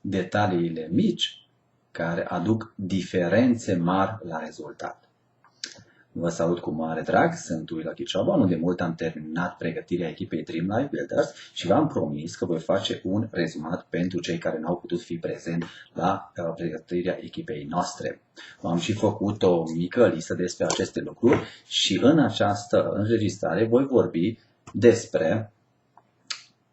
detaliile mici care aduc diferențe mari la rezultat. Vă salut cu mare drag, sunt Uila Chicioba, nu de mult am terminat pregătirea echipei Dream Life Builders și v-am promis că voi face un rezumat pentru cei care n-au putut fi prezenți la pregătirea echipei noastre. Am și făcut o mică listă despre aceste lucruri și în această înregistrare voi vorbi despre,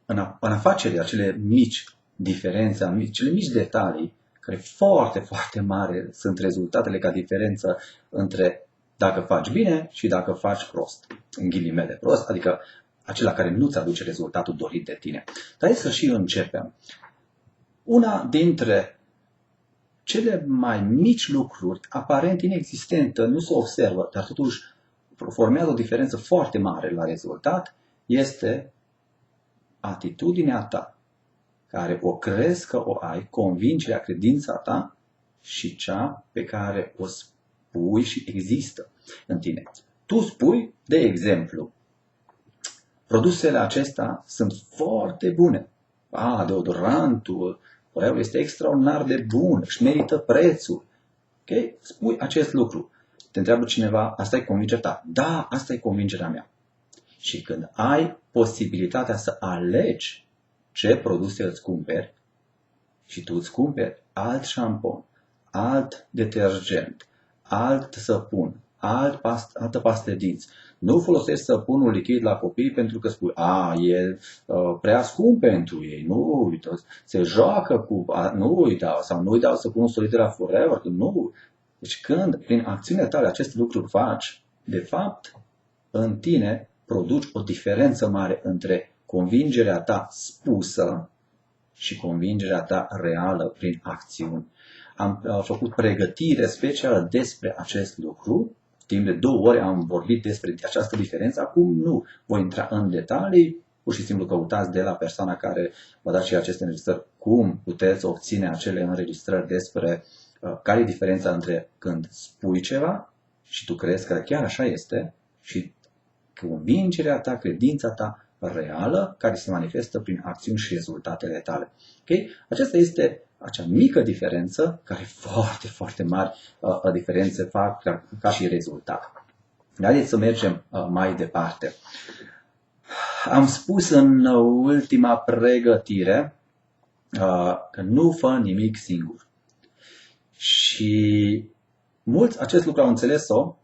în afacere, acele mici diferențe, cele mici detalii, care foarte, foarte mari sunt rezultatele ca diferență între dacă faci bine și dacă faci prost. În ghilimele prost, adică acela care nu-ți aduce rezultatul dorit de tine. Dar hai să și începem. Una dintre cele mai mici lucruri, aparent inexistentă, nu se observă, dar totuși formează o diferență foarte mare la rezultat, este atitudinea ta, care o crezi că o ai, convingerea, credința ta și cea pe care o spui și există în tine. Tu spui, de exemplu, produsele acestea sunt foarte bune. Deodorantul este extraordinar de bun, își merită prețul. Okay? Spui acest lucru. Te întreabă cineva, asta e convingerea ta? Da, asta e convingerea mea. Și când ai posibilitatea să alegi ce produse îți cumperi și tu îți cumperi alt șampon, alt detergent, alt săpun, altă pastă de dinți. Nu folosești săpunul lichid la copii pentru că spui, e prea scump pentru ei, nu uita, se joacă cu, nu uita, sau nu îi dau săpunul solid de la Forever, nu. Deci când prin acțiunile tale aceste lucruri faci, de fapt, în tine produci o diferență mare între convingerea ta spusă și convingerea ta reală prin acțiuni. Am făcut pregătire specială despre acest lucru. Timp de 2 ore am vorbit despre această diferență. Acum nu voi intra în detalii. Pur și simplu căutați de la persoana care va da și aceste înregistrări cum puteți obține acele înregistrări despre care e diferența între când spui ceva și tu crezi că chiar așa este și convingerea ta, credința ta reală care se manifestă prin acțiuni și rezultatele tale. Okay? Aceasta este acea mică diferență care foarte, foarte mari diferențe fac ca și rezultat. Haideți să mergem mai departe. Am spus în ultima pregătire că nu fă nimic singur. Și mulți acest lucru au înțeles-o,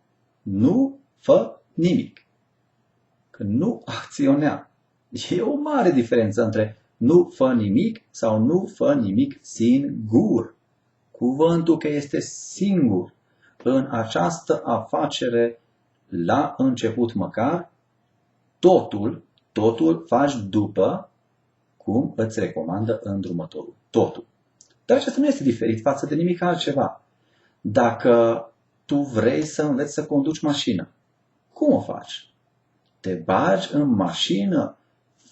nu fă nimic. Că nu acționea. E o mare diferență între nu fă nimic sau nu fă nimic singur. Cuvântul că este singur în această afacere, la început măcar, totul faci după cum îți recomandă îndrumătorul. Totul. Dar acesta nu este diferit față de nimic altceva. Dacă tu vrei să înveți să conduci mașină, cum o faci? Te bagi în mașină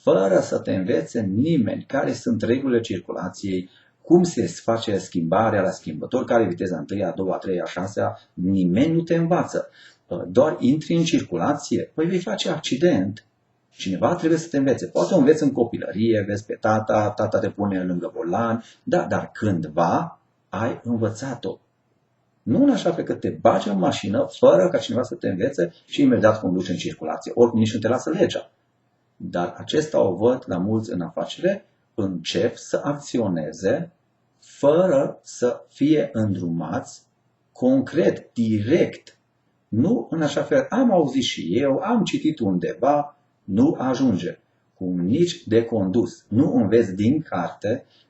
fără să te învețe nimeni care sunt regulile circulației, cum se face schimbarea la schimbător, care e viteza 1, a 2, a 3, a 6, nimeni nu te învață. Doar intri în circulație, vei face accident. Cineva trebuie să te învețe. Poate o înveți în copilărie, vezi pe tata te pune lângă volan, dar cândva ai învățat-o. Nu în așa fel că te bagi în mașină fără ca cineva să te învețe și imediat conduci în circulație. Oricum nici nu te lasă legea. Dar acesta o văd la mulți în afacere, încep să acționeze fără să fie îndrumați concret, direct. Nu în așa fel, am auzit și eu, am citit undeva, nu ajunge. Cum nici de condus. Nu înveți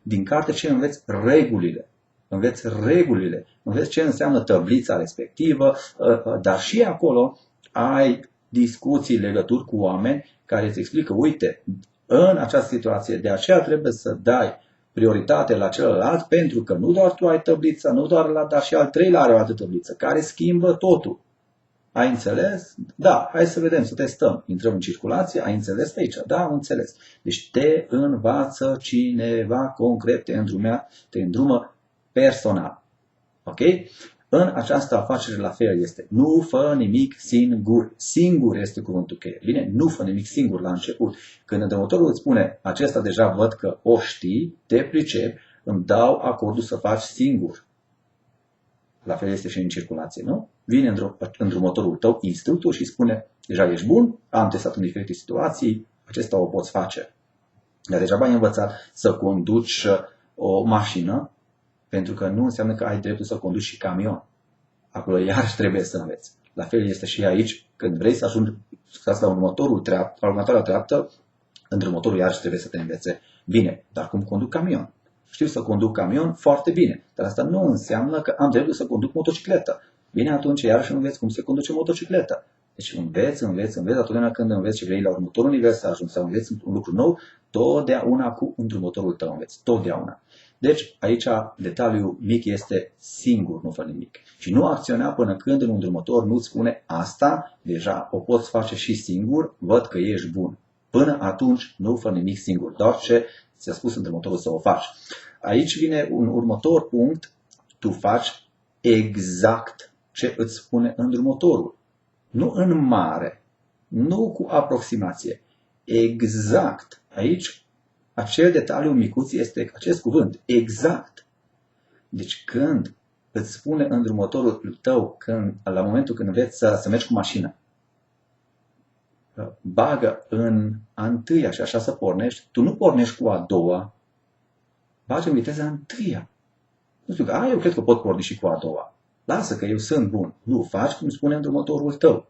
din carte ce înveți regulile. Înveți regulile, înveți ce înseamnă tablița respectivă, dar și acolo ai discuții, legături cu oameni care îți explică, uite, în această situație, de aceea trebuie să dai prioritate la celălalt, pentru că nu doar tu ai tablița, nu doar ăla, dar și al treilea are o altă tabliță, care schimbă totul. Ai înțeles? Da, hai să vedem, să testăm. Intrăm în circulație, ai înțeles aici? Da, am înțeles. Deci te învață cineva concret, te îndrumă personal. Ok? În această afacere la fel este. Nu fă nimic singur. Singur este cuvântul cheie. Bine, nu fă nimic singur la început. Când îndrumătorul îți spune, acesta deja văd că o știi, te pricepi, îmi dau acordul să faci singur. La fel este și în circulație, nu? Vine îndrumătorul tău, instructor, și spune, deja ești bun, am testat în diferite situații, acesta o poți face. Dar degeaba ai învățat să conduci o mașină, pentru că nu înseamnă că ai dreptul să conduci și camion. Acolo iarăși trebuie să înveți. La fel este și aici, când vrei să ajungi la următoarea treaptă, îndrumătorul iarăși trebuie să te învețe bine. Dar cum conduc camion? Știu să conduc camion foarte bine, dar asta nu înseamnă că am dreptul să conduc motocicletă. Bine, atunci iarăși înveți cum se conduce motocicletă. Deci înveți, atotdeauna când înveți și vrei la următorul nivel să ajungi să înveți un lucru nou, totdeauna cu îndrumătorul tău înveți, totdeauna. Deci aici detaliul mic este singur, nu fă nimic. Și nu acționa până când un îndrumător nu-ți spune asta, deja o poți face și singur, văd că ești bun. Până atunci nu fă nimic singur, doar ce ți-a spus îndrumătorul să o faci. Aici vine un următor punct, tu faci exact ce îți spune îndrumătorul. Nu în mare, nu cu aproximație, exact. Aici, acel detaliu micuț este acest cuvânt, exact. Deci când îți spune îndrumătorul tău, la momentul când înveți să mergi cu mașina, bagă în a întâia și așa să pornești, tu nu pornești cu a doua, bagi în viteza a întâia. Nu știu, eu cred că pot porni și cu a doua. Lasă că eu sunt bun. Nu, faci cum spune îndrumătorul tău.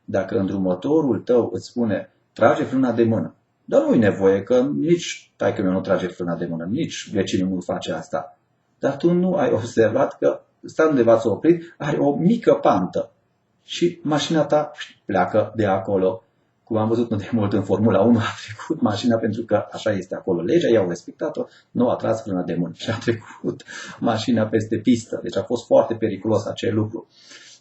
Dacă îndrumătorul tău îți spune, trage frâna de mână, dar nu-i nevoie, că nici taică-miu nu trage frâna de mână, nici vecinul nu face asta. Dar tu nu ai observat că, stând undeva s-a oprit, are o mică pantă și mașina ta pleacă de acolo. Cum am văzut nu de mult în Formula 1, a trecut mașina pentru că așa este acolo legea, i-au respectat-o, nu a tras frâna de mână și a trecut mașina peste pistă. Deci a fost foarte periculos acel lucru.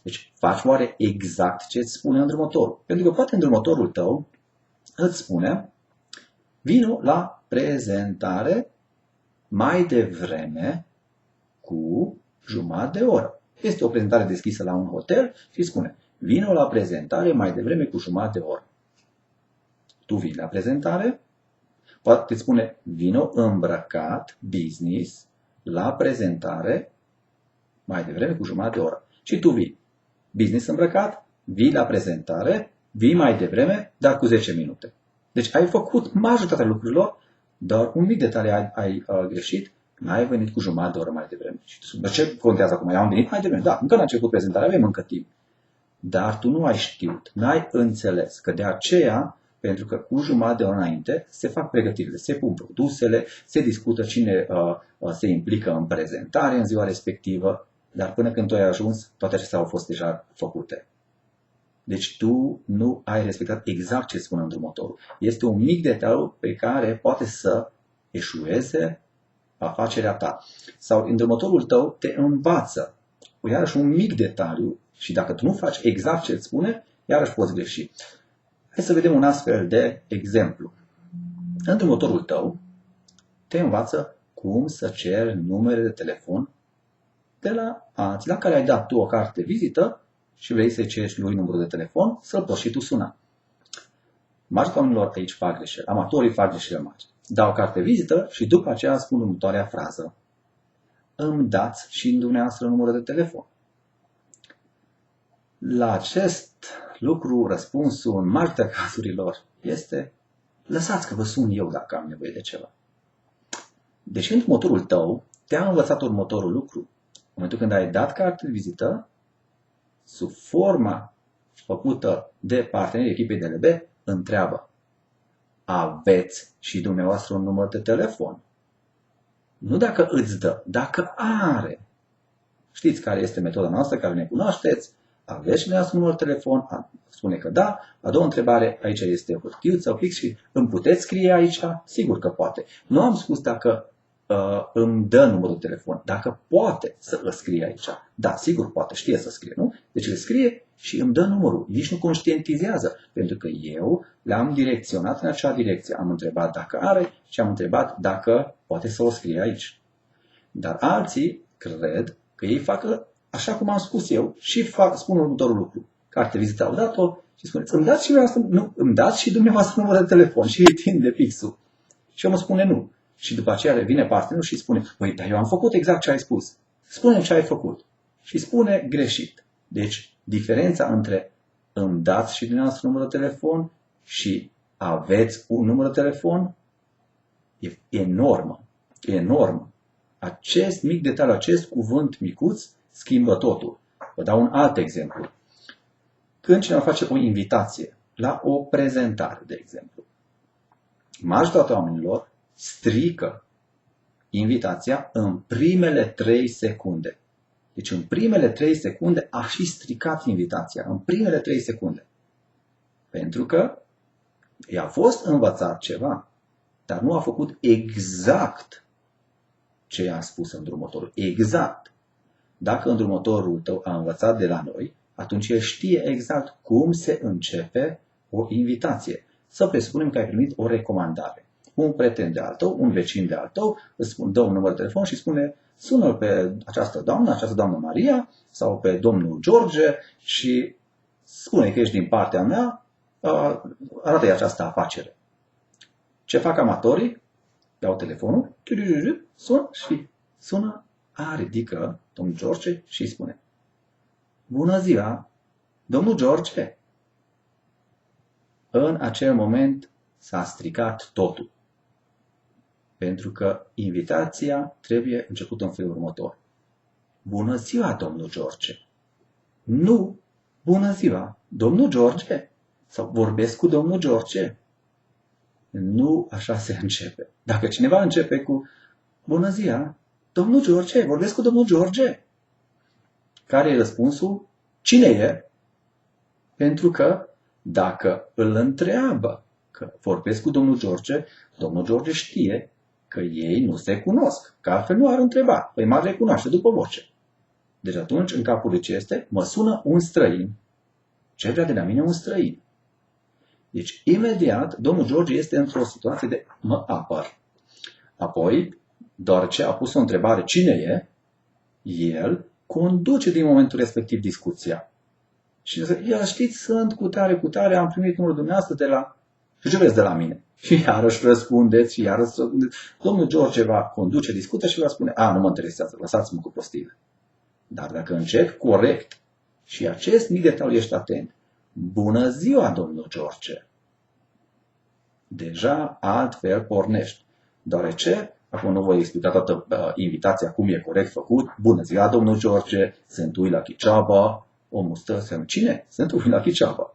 Deci faci oare exact ce îți spune îndrumătorul? Pentru că poate îndrumătorul tău îți spune, vino la prezentare mai devreme cu jumătate de oră. Este o prezentare deschisă la un hotel și spune, vino la prezentare mai devreme cu jumătate de oră. Tu vii la prezentare, poate îți spune, vino îmbrăcat business la prezentare mai devreme cu jumătate de oră. Și tu vii business îmbrăcat, vii la prezentare, vii mai devreme, dar cu 10 minute. Deci ai făcut majoritatea lucrurilor, dar un mic detaliu ai greșit, n-ai venit cu jumătate de oră mai devreme. Și ce contează acum? Eu am venit mai devreme. Da, încă n-a început prezentarea, avem încă timp. Dar tu nu ai știut, n-ai înțeles că de aceea, pentru că cu jumătate de oră înainte se fac pregătirile, se pun produsele, se discută cine se implică în prezentare în ziua respectivă, dar până când tu ai ajuns, toate acestea au fost deja făcute. Deci tu nu ai respectat exact ce spune îndrumătorul. Este un mic detaliu pe care poate să eșueze afacerea ta. Sau îndrumătorul tău te învață. Iarăși un mic detaliu și dacă tu nu faci exact ce îți spune, iarăși poți greși. Hai să vedem un astfel de exemplu. Îndrumătorul tău te învață cum să ceri numere de telefon de la alții la care ai dat tu o carte de vizită și vrei să-i ceri lui numărul de telefon, să-l poți și tu suna. Majoritatea oamenilor aici fac greșeli. Amatorii fac greșeli mari. Dau o carte de vizită și după aceea spun următoarea frază. Îmi dați și dumneavoastră numărul de telefon. La acest lucru, răspunsul în majoritatea cazurilor este lăsați că vă sun eu dacă am nevoie de ceva. Deci în motorul tău te-a învățat următorul lucru. În momentul când ai dat carte de vizită, sub forma făcută de partenerii echipei DLB, întreabă, aveți și dumneavoastră un număr de telefon? Nu dacă îți dă, dacă are. Știți care este metoda noastră, care ne cunoașteți? Aveți și dumneavoastră un număr de telefon? Spune că da. A doua întrebare, aici este o hârtiuță, o click și îmi puteți scrie aici? Sigur că poate. Nu am spus dacă îmi dă numărul de telefon, dacă poate să îl scrie aici. Da, sigur poate, știe să scrie, nu? Deci îl scrie și îmi dă numărul. Nici nu conștientizează, pentru că eu l-am direcționat în acea direcție. Am întrebat dacă are și am întrebat dacă poate să o scrie aici. Dar alții cred că ei fac așa cum am spus eu și spun următorul lucru. Carte vizită au dat-o și spuneți, îmi dați și dumneavoastră numărul de telefon și îi tinde pixul. Și eu mă spune nu. Și după aceea vine partenerul și spune, păi, dar eu am făcut exact ce ai spus. Spune ce ai făcut. Și spune greșit. Deci, diferența între îmi dați și dumneavoastră numărul de telefon și aveți un număr de telefon e enormă. E enormă. Acest mic detaliu, acest cuvânt micuț schimbă totul. Vă dau un alt exemplu. Când cineva face o invitație la o prezentare, de exemplu, majoritatea oamenilor strică invitația în primele 3 secunde. Deci în primele 3 secunde a și stricat invitația. În primele 3 secunde. Pentru că i-a fost învățat ceva, dar nu a făcut exact ce i-a spus îndrumătorul. Exact. Dacă îndrumătorul tău a învățat de la noi, atunci el știe exact cum se începe o invitație. Să presupunem că ai primit o recomandare. Un prieten de al tău, un vecin de al tău, îți dă un număr de telefon și spune sună-l pe această doamnă Maria sau pe domnul George și spune că ești din partea mea, arată-i această afacere. Ce fac amatorii? Iau telefonul, sună, ridică domnul George și îi spune bună ziua, domnul George. În acel moment s-a stricat totul. Pentru că invitația trebuie începută în felul următor. Bună ziua, domnul George. Nu, bună ziua, domnul George. Sau vorbesc cu domnul George. Nu așa se începe. Dacă cineva începe cu bună ziua, domnul George, vorbesc cu domnul George. Care e răspunsul? Cine e? Pentru că dacă îl întreabă că vorbesc cu domnul George știe că ei nu se cunosc, că altfel nu ar întreba, păi m-ar recunoaște după voce. Deci atunci, în capul lui ce este? Mă sună un străin. Ce vrea de la mine un străin? Deci, imediat, domnul George este într-o situație de mă apăr. Apoi, doar ce a pus o întrebare, cine e? El conduce din momentul respectiv discuția. Și zice, ia știți, sunt cu tare, am primit numărul dumneavoastră de la... Și ce vreți de la mine? Și iarăși răspundeți, și iarăși răspundeți. Domnul George va conduce discuția și va spune, nu mă interesează, lăsați-mă cu prostiile. Dar dacă încep corect și acest mic detaliu ești atent, bună ziua, domnul George. Deja altfel pornești. Deoarece, acum nu voi explica toată invitația cum e corect făcut. Bună ziua, domnul George, sunt Uila Chiceaba. Omul stă să cine? Sunt Uila Chiceaba.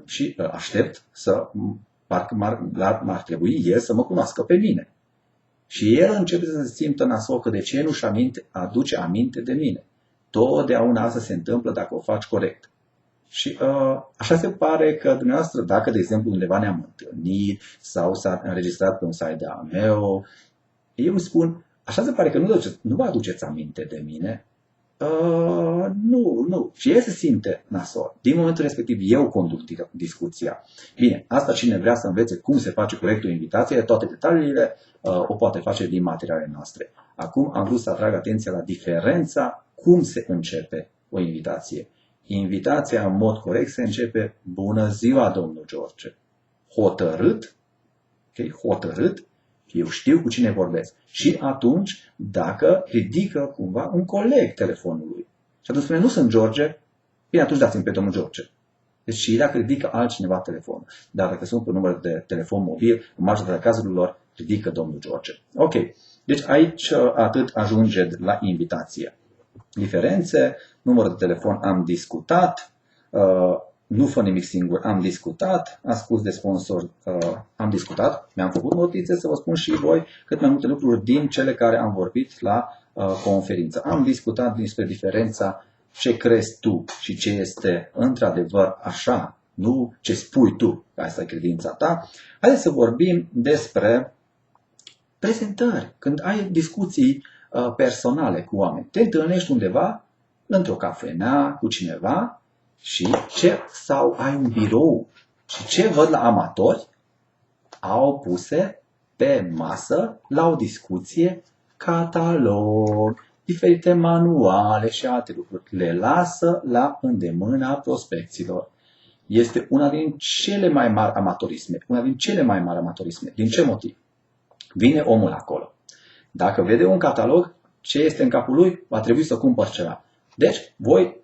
Și aștept să, parcă m-ar trebui el să mă cunoască pe mine. Și el începe să se simtă nasol că de ce nu-și aduce aminte de mine. Totdeauna asta se întâmplă dacă o faci corect. Și așa se pare că dumneavoastră, dacă de exemplu undeva ne-am întâlnit sau s-a înregistrat pe un site de al meu, eu îmi spun, așa se pare că nu vă aduceți aminte de mine. Nu. Și el se simte nasol. Din momentul respectiv eu conduc discuția. Bine, asta cine vrea să învețe cum se face corect o invitație, toate detaliile o poate face din materialele noastre. Acum am vrut să atrag atenția la diferența cum se începe o invitație. Invitația în mod corect se începe bună ziua, domnul George. Hotărât, hotărât, eu știu cu cine vorbesc. Și atunci, dacă ridică cumva un coleg telefonului și atunci spune, nu sunt George, bine, atunci dați-mi pe domnul George. Deci și dacă ridică altcineva telefonul. Dar dacă sunt pe număr de telefon mobil, în majoritatea cazurilor, ridică domnul George. Ok. Deci aici atât ajunge la invitație. Diferențe, numărul de telefon am discutat, nu fă nimic singur, am discutat, am spus de sponsor, am discutat, mi-am făcut notițe să vă spun și voi cât mai multe lucruri din cele care am vorbit la conferință. Am discutat despre diferența ce crezi tu și ce este într-adevăr așa, nu ce spui tu, că asta e credința ta. Haideți să vorbim despre prezentări, când ai discuții personale cu oameni. Te întâlnești undeva, într-o cafenea, cu cineva sau ai un birou și ce văd la amatori? Au puse pe masă, la o discuție, catalog, diferite manuale și alte lucruri. Le lasă la îndemâna prospecților. Este una din cele mai mari amatorisme. Din ce motiv? Vine omul acolo. Dacă vede un catalog, ce este în capul lui, va trebui să cumpăr ceva. Deci,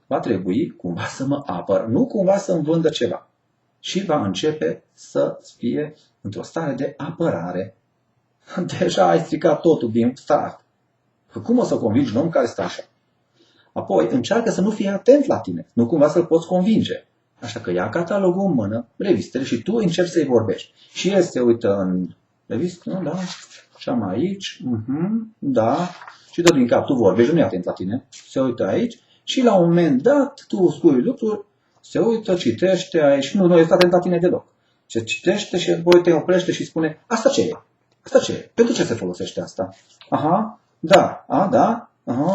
va trebui cumva să mă apăr, nu cumva să-mi vândă ceva. Și va începe să fie într-o stare de apărare. Deja ai stricat totul din start. Cum o să convingi un om care stă așa? Apoi, încearcă să nu fie atent la tine, nu cumva să-l poți convinge. Așa că ia catalogul în mână, revistele și tu începi să-i vorbești. Și el se uită în revistă, da, și am aici, da, și dă din cap, tu vorbești, nu e atent la tine, se uită aici și la un moment dat tu spui lucruri, se uită, citește aici, nu este atent la tine deloc. Se citește și apoi te oprește și spune, asta ce e? Asta ce e? Pentru ce se folosește asta? Aha, da, da, aha,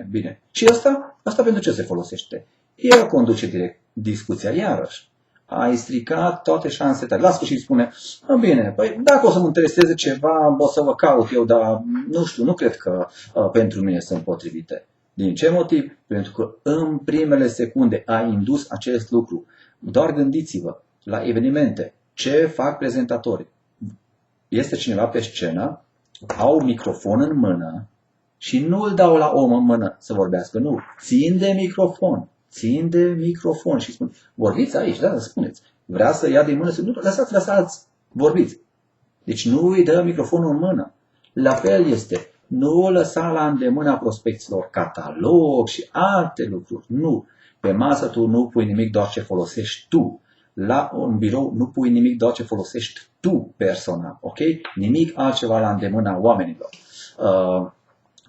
bine. Și asta? Asta pentru ce se folosește? El conduce direct discuția, iarăși. Ai stricat toate șansele tale. La sfârșit spune, bine, păi dacă o să mă intereseze ceva, o să vă caut eu, dar nu știu, nu cred că pentru mine sunt potrivite. Din ce motiv? Pentru că în primele secunde ai indus acest lucru. Doar gândiți-vă la evenimente. Ce fac prezentatorii? Este cineva pe scenă, au microfon în mână și nu îl dau la om în mână să vorbească. Nu, țin de microfon și spun, vorbiți aici, da, spuneți. Vrea să ia din mână, nu, lăsați, vorbiți. Deci nu îi dă microfonul în mână. La fel este, nu lăsa la îndemâna prospecților catalog și alte lucruri. Nu. Pe masă tu nu pui nimic, doar ce folosești tu. La un birou nu pui nimic, doar ce folosești tu personal. Ok? Nimic altceva la îndemâna oamenilor.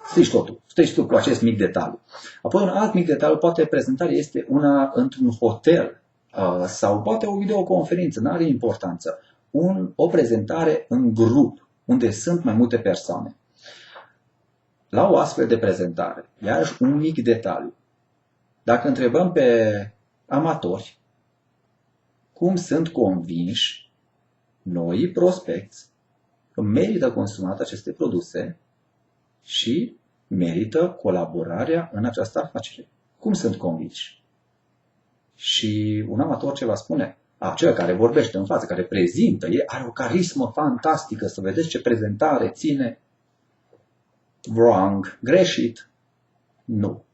Strici totul. Strici tu cu acest mic detaliu. Apoi un alt mic detaliu, poate prezentarea este una într-un hotel sau poate o videoconferință, nu are importanță. O prezentare în grup, unde sunt mai multe persoane. La o astfel de prezentare, iarăși un mic detaliu. Dacă întrebăm pe amatori cum sunt convinși noi prospecți că merită consumat aceste produse și merită colaborarea în această afacere. Cum sunt convinși? Și un amator ce va spune? Cel care vorbește în față, care prezintă, are o carismă fantastică, să vedeți ce prezentare ține. Wrong, greșit. Nu.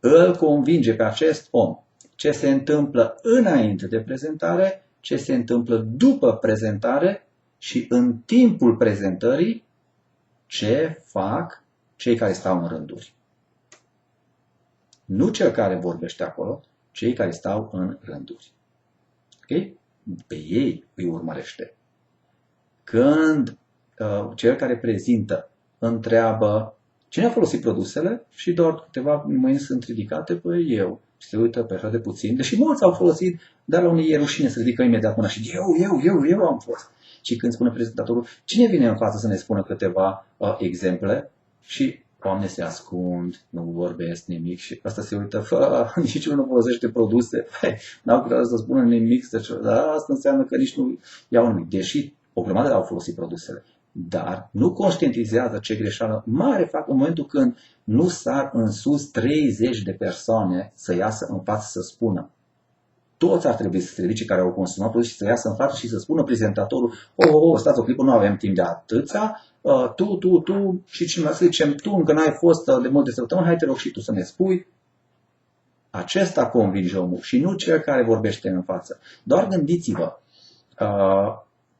Îl convinge pe acest om ce se întâmplă înainte de prezentare, ce se întâmplă după prezentare și în timpul prezentării, ce fac cei care stau în rânduri. Nu cel care vorbește acolo, cei care stau în rânduri. Okay? Pe ei îi urmărește. Când cel care prezintă întreabă cine a folosit produsele și doar câteva mâini sunt ridicate, păi eu. Și se uită pe așa de puțin, deși mulți au folosit, dar la unii e rușine să ridică imediat mâna și eu am fost. Și când spune prezentatorul, cine vine în față să ne spună câteva exemple și oamenii se ascund, nu vorbesc nimic și asta se uită, niciunul nu folosește produse, n-au putea să spună nimic, dar asta înseamnă că nici nu iau nimic, deși o grămadă au folosit produsele. Dar nu conștientizează ce greșeală mare fac în momentul când nu sar în sus 30 de persoane să iasă în față să spună. Toți ar trebui să se ridice care au consumat produs și să iasă în față și să spună prezentatorul, stați o clipă, nu avem timp de atâția, tu și cineva să zicem, tu încă n-ai fost de multe săptămâni, hai te rog și tu să ne spui. Acesta convinge omul și nu cel care vorbește în față. Doar gândiți-vă,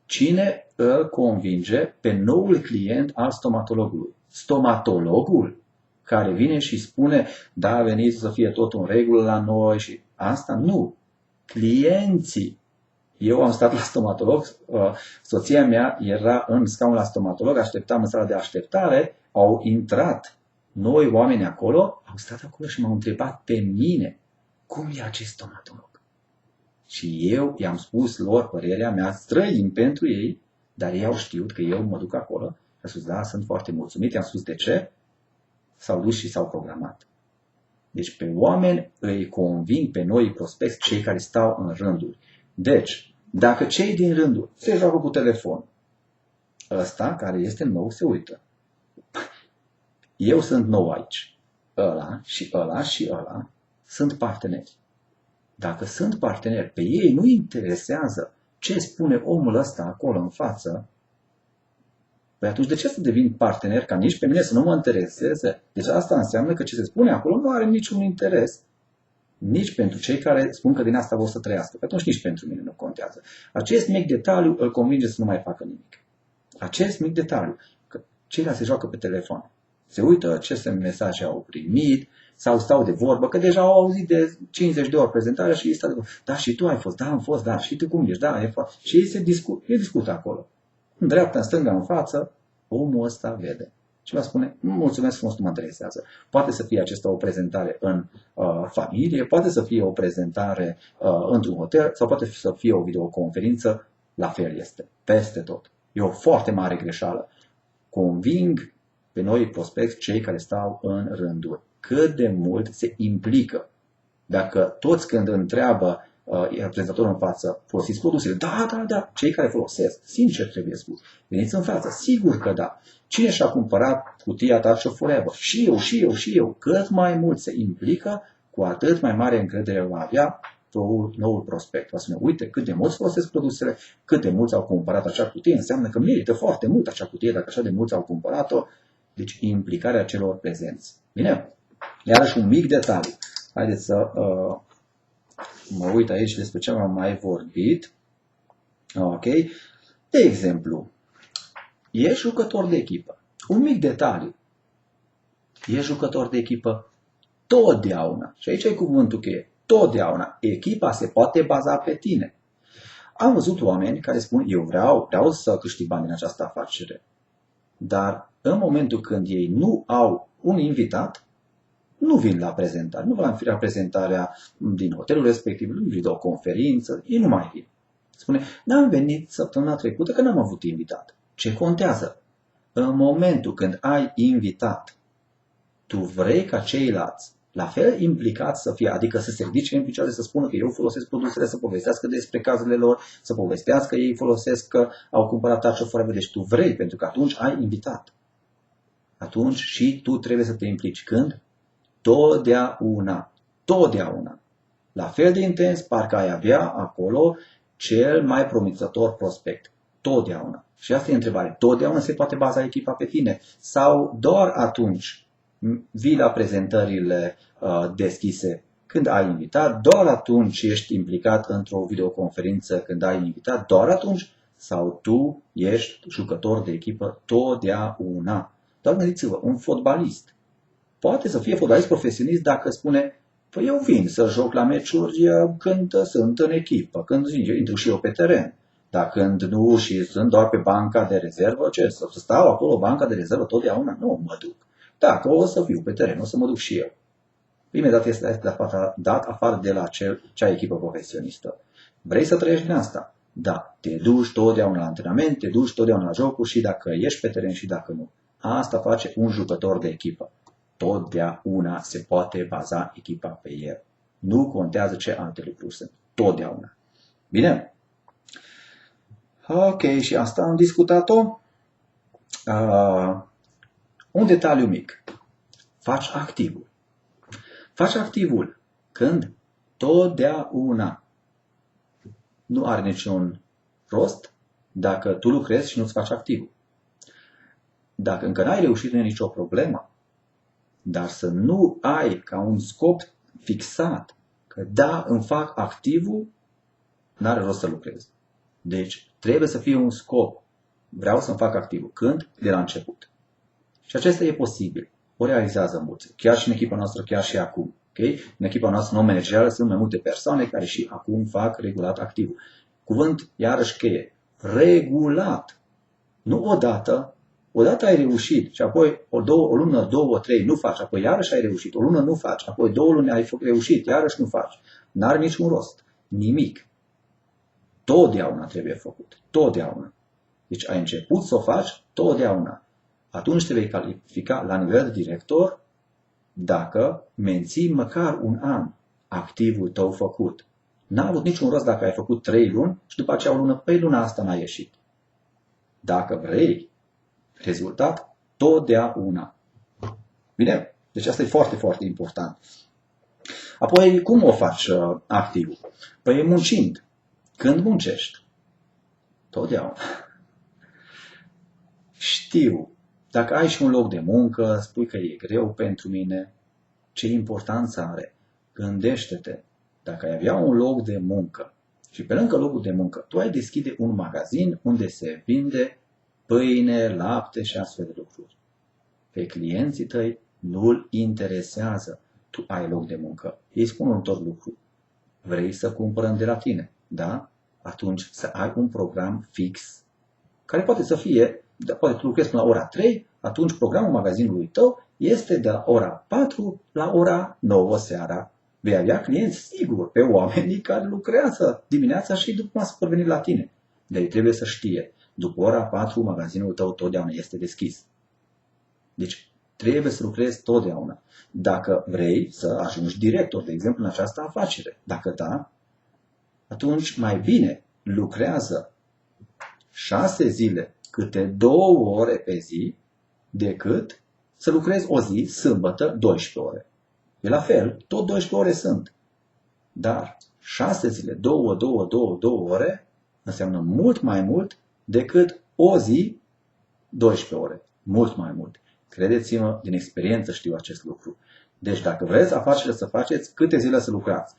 cine îl convinge pe noul client al stomatologului? Stomatologul care vine și spune, da, veniți să fie tot în regulă la noi și asta nu. Clienții. Eu am stat la stomatolog, soția mea era în scaun la stomatolog, așteptam în sala de așteptare, au intrat noi oameni acolo, au stat acolo și m-au întrebat pe mine, cum e acest stomatolog? Și eu i-am spus lor părerea mea, străin pentru ei, dar ei au știut că eu mă duc acolo. Și au spus, da, sunt foarte mulțumit. I-am spus de ce. S-au dus și s-au programat. Deci pe oameni îi conving pe noi prospecți, cei care stau în rânduri. Deci, dacă cei din rânduri se joacă cu telefon, ăsta care este nou se uită. Eu sunt nou aici. Ăla și ăla sunt parteneri. Dacă sunt parteneri, pe ei nu interesează ce spune omul ăsta acolo în față, Păi atunci de ce să devin partener ca nici pe mine să nu mă intereseze? Deci asta înseamnă că ce se spune acolo nu are niciun interes. Nici pentru cei care spun că din asta vor să trăiască. Pe atunci nici pentru mine nu contează. Acest mic detaliu îl convinge să nu mai facă nimic. Acest mic detaliu. Că ceilalți se joacă pe telefon. Se uită ce mesaje au primit sau stau de vorbă, că deja au auzit de 50 de ori prezentarea și ei stau de vorbă. Da, și tu ai fost, da, am fost, da, și tu cum ești, da, e fost. Și ei discută acolo. În dreapta, în stânga, în față, omul ăsta vede. Și va spune, mulțumesc frumos, nu mă interesează. Poate să fie acesta o prezentare în familie, poate să fie o prezentare într-un hotel sau poate să fie o videoconferință, la fel este, peste tot. E o foarte mare greșeală. Conving pe noi prospecți, cei care stau în rânduri, cât de mult se implică. Dacă toți când întreabă prezentatorul în față, folosiți produsele? Da, da, da. Cei care folosesc, sincer trebuie spus. Veniți în față, sigur că da. Cine și-a cumpărat cutia Touch of Forever? Și eu, și eu, și eu. Cât mai mult se implică, cu atât mai mare încredere va avea noul prospect. Va spune, uite cât de mulți folosesc produsele, cât de mulți au cumpărat acea cutie, înseamnă că merită foarte mult acea cutie, dacă așa de mulți au cumpărat-o. Deci implicarea celor prezenți. Bine? Iarăși un mic detaliu. Haideți să mă uit aici despre ce am mai vorbit. Ok. De exemplu, e jucător de echipă. Un mic detaliu. E jucător de echipă totdeauna. Și aici e cuvântul cheie. Totdeauna. Echipa se poate baza pe tine. Am văzut oameni care spun, eu vreau să câștig bani din această afacere. Dar în momentul când ei nu au un invitat, nu vin la prezentare, nu vin la prezentarea din hotelul respectiv, nu vin la o conferință, ei nu mai vin. Spune, n-am venit săptămâna trecută că n-am avut invitat. Ce contează? În momentul când ai invitat, tu vrei ca ceilalți la fel implicați să fie, adică să se ridice în picioare, să spună că eu folosesc produsele, să povestească despre cazurile lor, să povestească că ei folosesc, că au cumpărat Touch of Forever. Deci tu vrei, pentru că atunci ai invitat. Atunci și tu trebuie să te implici. Când? Totdeauna. Totdeauna. La fel de intens, parcă ai avea acolo cel mai promițător prospect. Totdeauna. Și asta e întrebarea. Totdeauna se poate baza echipa pe tine? Sau doar atunci vii la prezentările deschise când ai invitat? Doar atunci ești implicat într-o videoconferință când ai invitat? Doar atunci? Sau tu ești jucător de echipă totdeauna? Doar gândiți-vă, un fotbalist poate să fie fotbalist profesionist dacă spune, păi eu vin să joc la meciuri când sunt în echipă, când intru și eu pe teren. Dar când nu și sunt doar pe banca de rezervă, ce? Să stau acolo, banca de rezervă totdeauna? Nu mă duc. Dacă o să fiu pe teren, o să mă duc și eu. Imediat este dat afară de la cea echipă profesionistă. Vrei să trăiești din asta? Da. Te duci totdeauna la antrenament, te duci totdeauna la jocuri și dacă ești pe teren și dacă nu. Asta face un jucător de echipă. Totdeauna se poate baza echipa pe el. Nu contează ce alte lucruri sunt. Totdeauna. Bine? Ok, și asta am discutat-o. Un detaliu mic. Faci activul. Faci activul. Când? Totdeauna. Nu are niciun rost dacă tu lucrezi și nu-ți faci activul. Dacă încă n-ai reușit, nu e nicio problemă. Dar să nu ai ca un scop fixat că da, îmi fac activul, n-are rost să lucrezi. Deci trebuie să fie un scop. Vreau să-mi fac activul. Când? De la început. Și acesta e posibil. O realizează mulți. Chiar și în echipa noastră, chiar și acum. Okay? În echipa noastră non-managerială sunt mai multe persoane care și acum fac regulat activul. Cuvânt, iarăși cheie. Regulat. Nu odată. Odată ai reușit și apoi o lună, două, trei nu faci, apoi iarăși ai reușit, o lună nu faci, apoi 2 luni ai reușit, iarăși nu faci. N-are niciun rost. Nimic. Totdeauna trebuie făcut. Totdeauna. Deci ai început să o faci totdeauna. Atunci te vei califica la nivel de director dacă menții măcar un an activul tău făcut. N-a avut niciun rost dacă ai făcut 3 luni și după aceea o lună, păi luna asta n-a ieșit. Dacă vrei rezultat, totdeauna. Bine? Deci asta e foarte, foarte important. Apoi, cum o faci activul? Păi muncind. Când muncești? Totdeauna. Știu, dacă ai și un loc de muncă, spui că e greu pentru mine, ce importanță are? Gândește-te, dacă ai avea un loc de muncă și pe lângă locul de muncă, tu ai deschide un magazin unde se vinde pâine, lapte și astfel de lucruri. Pe clienții tăi nu-l interesează. Tu ai loc de muncă. Ei spun următorul lucru. Vrei să cumpărăm de la tine? Da? Atunci să ai un program fix, care poate să fie, poate tu lucrezi până la ora 3, atunci programul magazinului tău este de la ora 4 la ora 9 seara. Vei avea clienți, sigur, pe oamenii care lucrează dimineața și după masă vor veni la tine. Dar ei trebuie să știe, după ora 4 magazinul tău totdeauna este deschis. Deci trebuie să lucrezi totdeauna. Dacă vrei să ajungi director, de exemplu, în această afacere, dacă da, atunci mai bine lucrează 6 zile, câte 2 ore pe zi, decât să lucrezi o zi, sâmbătă, 12 ore. E la fel, tot 12 ore sunt. Dar 6 zile, 2 ore, înseamnă mult mai mult decât o zi, 12 ore. Mult mai mult. Credeți-mă, din experiență știu acest lucru. Deci dacă vreți afacerea să faceți, câte zile să lucrați?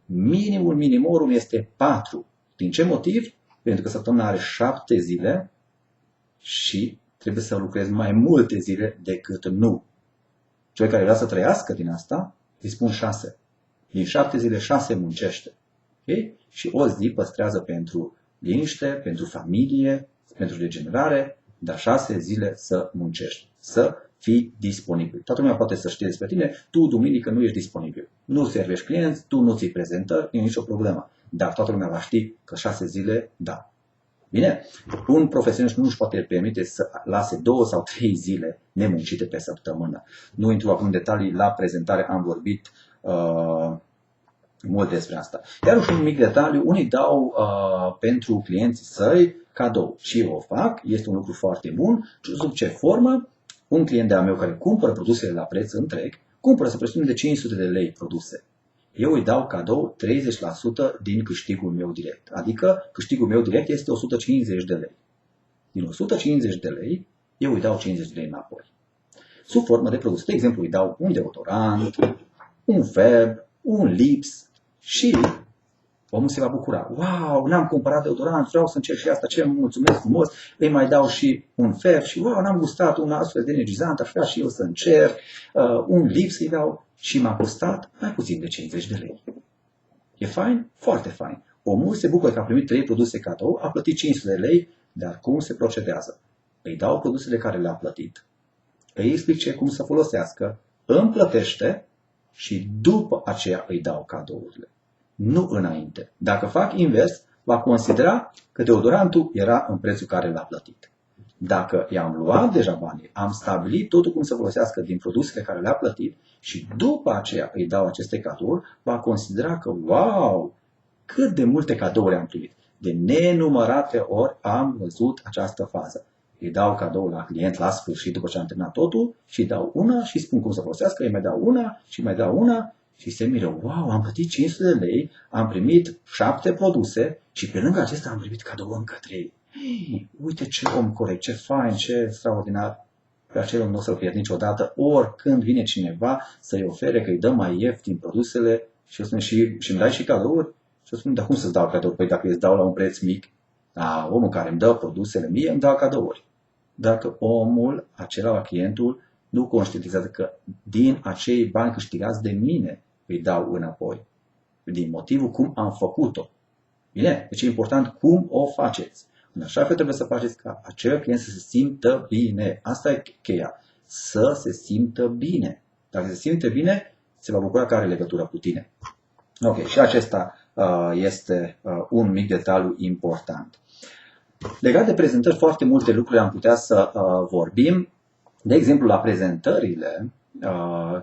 Minimul este 4. Din ce motiv? Pentru că săptămâna are 7 zile și trebuie să lucrezi mai multe zile decât nu. Cei care vrea să trăiască din asta, îi spun 6. Din 7 zile 6 muncește. Okay? Și o zi păstrează pentru liniște, pentru familie, pentru regenerare, dar 6 zile să muncești, să fii disponibil. Toată lumea poate să știe despre tine, tu duminică nu ești disponibil. Nu servești clienți, tu nu ții prezentări, nu e nicio problemă. Dar toată lumea va ști că 6 zile, da. Bine? Un profesionist nu își poate permite să lase 2 sau 3 zile nemuncite pe săptămână. Nu intru acum în detalii, la prezentare am vorbit mult despre asta. Iar un mic detaliu, unii dau pentru clienții săi cadou. Și eu o fac, este un lucru foarte bun. Sub ce formă? Un client de-al meu care cumpără produsele la preț întreg, cumpără, să presupun, de 500 de lei produse. Eu îi dau cadou 30% din câștigul meu direct. Adică câștigul meu direct este 150 de lei. Din 150 de lei, eu îi dau 50 de lei înapoi. Sub formă de produs. De exemplu, îi dau un deodorant, un Fab, un Lips și omul se va bucura. Wow, n-am cumpărat deodorant, vreau să încerc și asta, ce mulțumesc frumos. Îi mai dau și un Fab și wow, n-am gustat un astfel de energizant, aș vrea și eu să încerc. Un Lips îi dau și m-a costat mai puțin de 50 de lei. E fain? Foarte fain. Omul se bucură că a primit 3 produse cadou, a plătit 500 de lei, dar cum se procedează? Îi dau produsele care le-a plătit, îi explic cum să folosească, îmi plătește și după aceea îi dau cadourile. Nu înainte. Dacă fac invers, va considera că deodorantul era în prețul care l-a plătit. Dacă i-am luat deja banii, am stabilit totul cum să folosească din produsele care le-a plătit și după aceea îi dau aceste cadouri, va considera că, wow, cât de multe cadouri am primit. De nenumărate ori am văzut această fază. Îi dau cadou la client la sfârșit după ce am terminat totul și îi dau una și spun cum să folosească, îi mai dau una și mai dau una și se miră, wow, am plătit 500 de lei, am primit 7 produse și pe lângă acesta am primit cadou încă 3. Hey, uite ce om corect, ce fain, ce extraordinar. Pe acel om nu o să-l pierd niciodată, oricând vine cineva să-i ofere că îi dă mai ieftin produsele și spune și îmi dai și cadouri? Și eu spun, dar cum să-ți dau cadouri? Păi dacă îți dau la un preț mic, omul care îmi dă produsele mie îmi dă cadouri. Dacă omul, acela, clientul, nu conștientizează că din acei bani câștigați de mine îi dau înapoi. Din motivul cum am făcut-o. Bine? Deci e important cum o faceți. În așa fel trebuie să faceți ca acel client să se simtă bine. Asta e cheia. Să se simtă bine. Dacă se simte bine, se va bucura că are legătură cu tine. Ok, și acesta este un mic detaliu important. Legat de prezentări, foarte multe lucruri am putea să vorbim. De exemplu, la prezentările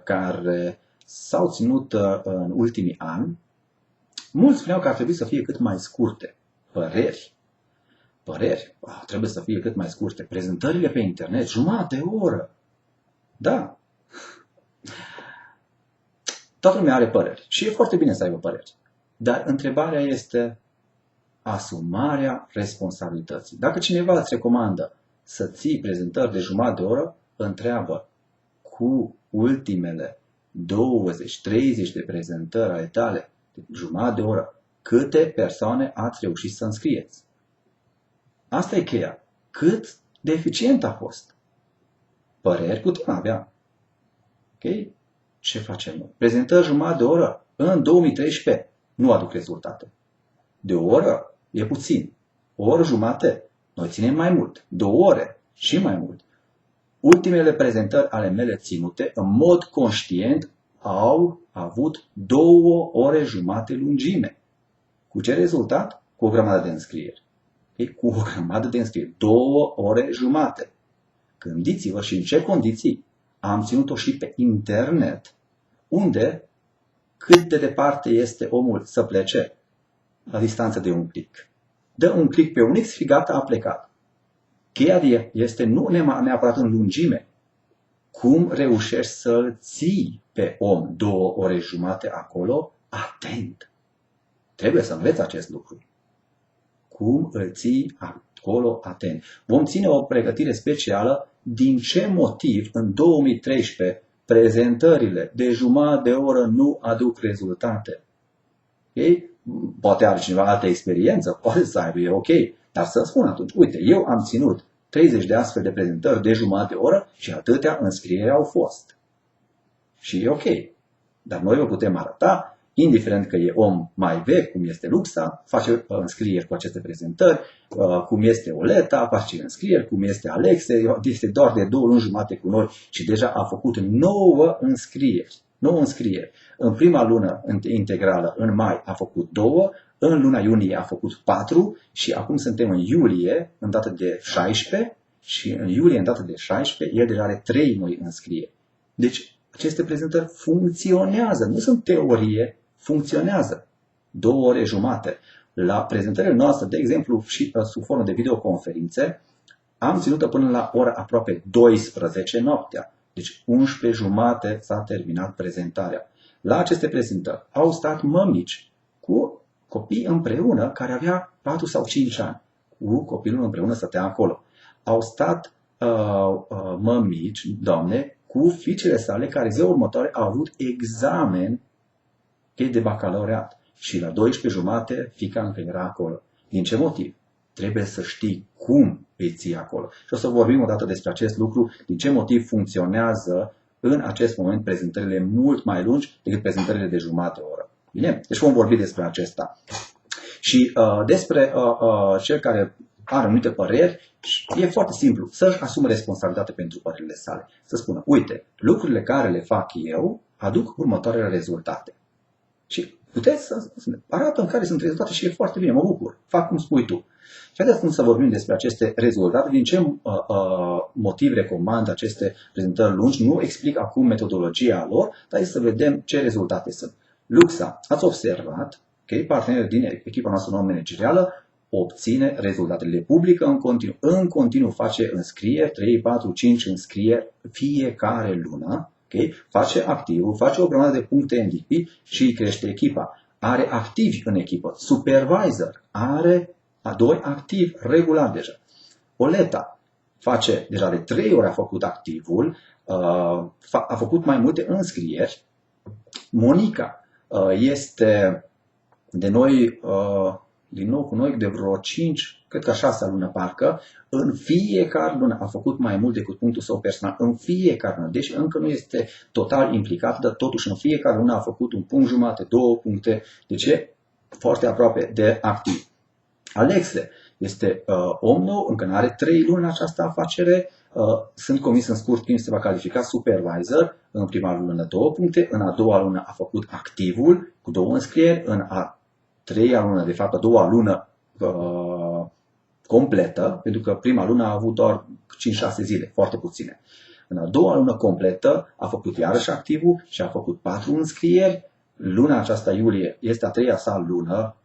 care s-au ținut în ultimii ani, mulți spuneau că ar trebui să fie cât mai scurte. Păreri. Trebuie să fie cât mai scurte. Prezentările pe internet, jumătate de oră. Da. Toată lumea are păreri. Și e foarte bine să aibă păreri. Dar întrebarea este asumarea responsabilității. Dacă cineva îți recomandă să ții prezentări de jumătate de oră, întreabă cu ultimele 20-30 de prezentări ale tale de jumătate de oră, câte persoane ați reușit să înscrieți. Asta e cheia. Cât de eficient a fost. Păreri putem avea. Ok? Ce facem noi? Prezentări jumătate de oră în 2013 nu aduc rezultate. De o oră e puțin. O oră jumate, noi ținem mai mult. 2 ore și mai mult. Ultimele prezentări ale mele ținute, în mod conștient, au avut 2 ore jumate lungime. Cu ce rezultat? Cu o grămadă de înscrieri. Cu o grămadă de înscrieri. 2 ore jumate. Gândiți-vă și în ce condiții am ținut-o și pe internet, unde cât de departe este omul să plece, la distanță de un click. Dă un click pe un X și gata, a plecat. Cheia este nu neapărat în lungime. Cum reușești să-l ții pe om 2 ore jumate acolo, atent. Trebuie să înveți acest lucru. Cum îl ții acolo atent. Vom ține o pregătire specială din ce motiv în 2013 prezentările de jumătate de oră nu aduc rezultate. Okay? Poate are cineva altă experiență, poate să aibă, e ok, dar să spun atunci, uite, eu am ținut 30 de astfel de prezentări de jumătate de oră și atâtea înscrieri au fost. Și e ok. Dar noi vă putem arăta, indiferent că e om mai vechi, cum este Luxa, face înscrieri cu aceste prezentări, cum este Oleta, face înscrieri, cum este Alexe, este doar de 2 luni jumate cu noi și deja a făcut 9 înscrieri. 9 înscrieri. În prima lună integrală, în mai, a făcut 2, în luna iunie a făcut 4 și acum suntem în iulie, în dată de 16 și în iulie, în dată de 16, el deja are 3 noi înscrieri. Deci, aceste prezentări funcționează, nu sunt teorie, funcționează. 2 ore jumate. La prezentările noastre, de exemplu, și sub formă de videoconferințe, am ținut-o până la ora aproape 12 noaptea. Deci 11 jumate s-a terminat prezentarea. La aceste prezentări au stat mămici cu copii împreună care avea 4 sau 5 ani. Cu copilul împreună stătea acolo. Au stat mămici, doamne, cu fiicele sale care ziua următoare au avut examen de bacalaureat. Și la 12 jumate fiica încă era acolo. Din ce motiv? Trebuie să știi cum îi ții acolo. Și o să vorbim o dată despre acest lucru, din ce motiv funcționează în acest moment prezentările mult mai lungi decât prezentările de jumătate de oră. Bine? Deci vom vorbi despre acesta. Și despre cel care are anumite păreri, e foarte simplu, să-și asume responsabilitate pentru părerile sale. Să spună, uite, lucrurile care le fac eu aduc următoarele rezultate. Și puteți să arată în care sunt rezultate și e foarte bine, mă bucur, fac cum spui tu. Și haideți să vorbim despre aceste rezultate, din ce motiv recomand aceste prezentări lungi, nu explic acum metodologia lor, dar să vedem ce rezultate sunt. Luxa, ați observat că partenerul din echipa noastră non-managerială obține rezultate, le publică în continuu face înscrieri, 3, 4, 5 înscrieri fiecare lună. Okay? Face activul, face o grămadă de puncte MVP și îi crește echipa. Are activi în echipă. Supervisor are 2 activi regulat deja. Oleta face deja de 3 ori a făcut activul, a făcut mai multe înscrieri. Monica este de noi, din nou cu noi de vreo 5, cred că 6 lună parcă, în fiecare lună a făcut mai mult decât punctul său personal, în fiecare lună, deci încă nu este total implicat, dar totuși în fiecare lună a făcut 1 punct jumate, 2 puncte, deci e foarte aproape de activ. Alexe este om nou, încă nu are 3 luni în această afacere, sunt convins în scurt timp se va califica supervisor, în prima lună 2 puncte, în a doua lună a făcut activul cu 2 înscrieri, în a treia lună, de fapt a doua lună completă, pentru că prima lună a avut doar 5-6 zile, foarte puține. În a doua lună completă a făcut iarăși activul și a făcut 4 înscrieri. Luna aceasta, iulie, este a treia sa lună,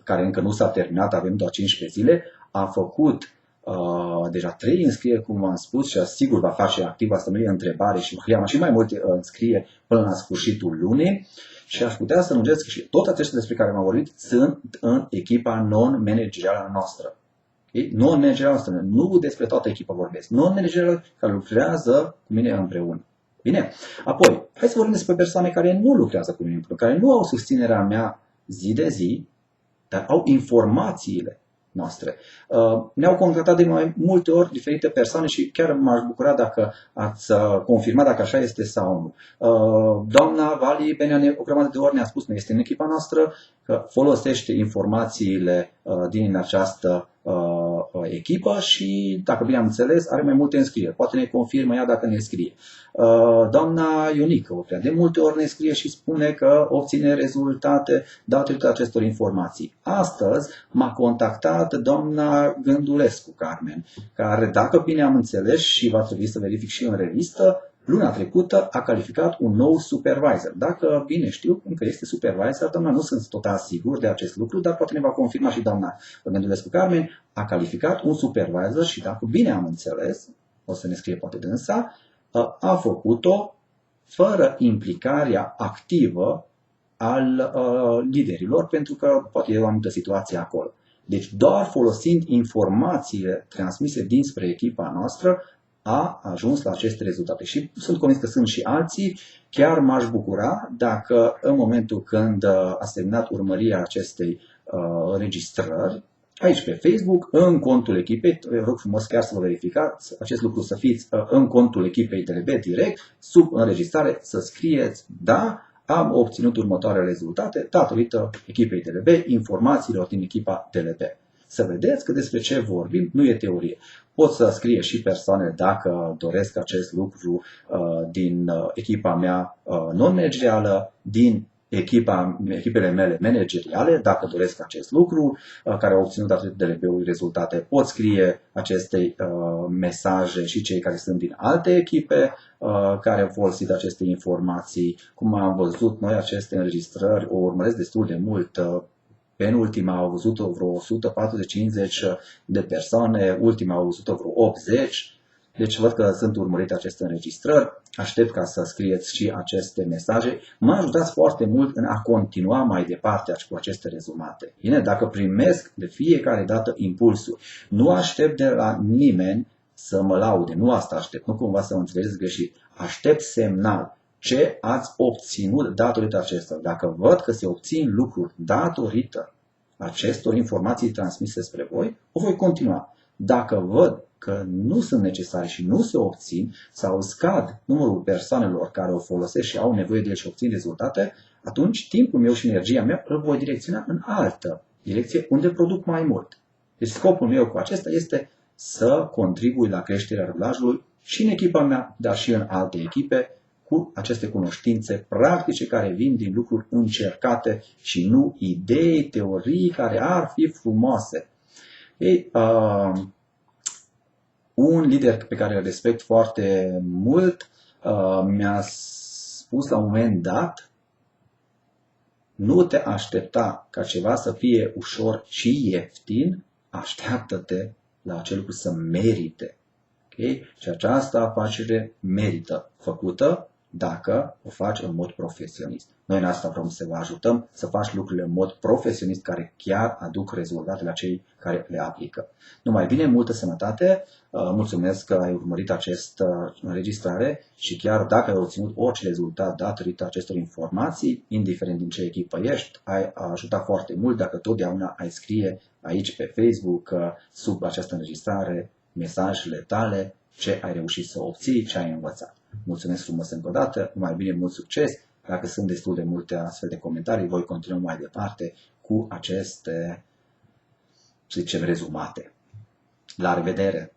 care încă nu s-a terminat, avem doar 15 zile. A făcut deja 3 înscrieri, cum v-am spus, și sigur va face activ, asta nu e întrebare și va și mai multe înscrieri până la sfârșitul lunii. Și aș putea să lungesc și toate acestea despre care am vorbit sunt în echipa non-managerială noastră. Non-managerial, nu despre toată echipa vorbesc. Non-managerial care lucrează cu mine împreună. Bine? Apoi, hai să vorbim despre persoane care nu lucrează cu mine împreună, care nu au susținerea mea zi de zi, dar au informațiile noastre. Ne-au contactat de mai multe ori diferite persoane și chiar m-aș bucura dacă ați confirmat dacă așa este sau nu. Doamna Vali Beniane, o grămadă de ori ne-a spus, nu este în echipa noastră, că folosește informațiile din această echipă și, dacă bine am înțeles, are mai multe înscrieri. Poate ne confirmă ea dacă ne scrie. Doamna Ionică, de multe ori ne scrie și spune că obține rezultate datorită acestor informații. Astăzi m-a contactat doamna Gândulescu, Carmen, care, dacă bine am înțeles și va trebui să verific și în revistă, luna trecută a calificat un nou supervisor. Dacă bine știu, încă este supervisor, doamna, nu sunt total sigur de acest lucru, dar poate ne va confirma și doamna Gândulescu, Carmen, a calificat un supervisor și, dacă bine am înțeles, o să ne scrie poate dânsa, a făcut-o fără implicarea activă al liderilor, pentru că poate e o anumită situație acolo. Deci doar folosind informațiile transmise dinspre echipa noastră a ajuns la aceste rezultate. Și sunt convins că sunt și alții. Chiar m-aș bucura dacă în momentul când ați terminat urmărirea acestei înregistrări, aici pe Facebook, în contul echipei, rog frumos chiar să vă verificați acest lucru, să fiți în contul echipei DLB direct, sub înregistrare, să scrieți, da, am obținut următoarele rezultate datorită echipei DLB, informațiilor din echipa DLB. Să vedeți că despre ce vorbim nu e teorie. Pot să scrie și persoane dacă doresc acest lucru din echipa mea non-managerială, din echipele mele manageriale, dacă doresc acest lucru, care au obținut datorită DLB-ului rezultate, pot scrie aceste mesaje și cei care sunt din alte echipe care au folosit aceste informații. Cum am văzut noi, aceste înregistrări o urmăresc destul de mult. Penultima au văzut-o vreo 140-50 de persoane, ultima au văzut-o vreo 80. Deci văd că sunt urmărite aceste înregistrări. Aștept ca să scrieți și aceste mesaje. Mă ajutați foarte mult în a continua mai departe cu aceste rezumate. Bine, dacă primesc de fiecare dată impulsuri, nu aștept de la nimeni să mă laude. Nu asta aștept, nu cumva să mă înțelegeți greșit. Aștept semnal. Ce ați obținut datorită acestor? Dacă văd că se obțin lucruri datorită acestor informații transmise spre voi, o voi continua. Dacă văd că nu sunt necesare și nu se obțin sau scad numărul persoanelor care o folosesc și au nevoie de el și obțin rezultate, atunci timpul meu și energia mea îl voi direcționa în altă direcție unde produc mai mult. Deci scopul meu cu acesta este să contribui la creșterea rulajului și în echipa mea, dar și în alte echipe, cu aceste cunoștințe practice care vin din lucruri încercate și nu idei, teorii care ar fi frumoase. Ei, un lider pe care îl respect foarte mult mi-a spus la un moment dat: nu te aștepta ca ceva să fie ușor și ieftin, așteaptă-te la acel lucru să merite. Okay? Și această afacere merită făcută dacă o faci în mod profesionist. Noi în asta vrem să vă ajutăm să faci lucrurile în mod profesionist care chiar aduc rezultate la cei care le aplică. Numai bine, multă sănătate, mulțumesc că ai urmărit această înregistrare și chiar dacă ai obținut orice rezultat datorită acestor informații, indiferent din ce echipă ești, ai ajutat foarte mult dacă totdeauna ai scrie aici pe Facebook, sub această înregistrare, mesajele tale, ce ai reușit să obții, ce ai învățat. Mulțumesc frumos încă o dată, numai bine, mult succes! Dacă sunt destul de multe astfel de comentarii, voi continua mai departe cu aceste, să zicem, rezumate. La revedere!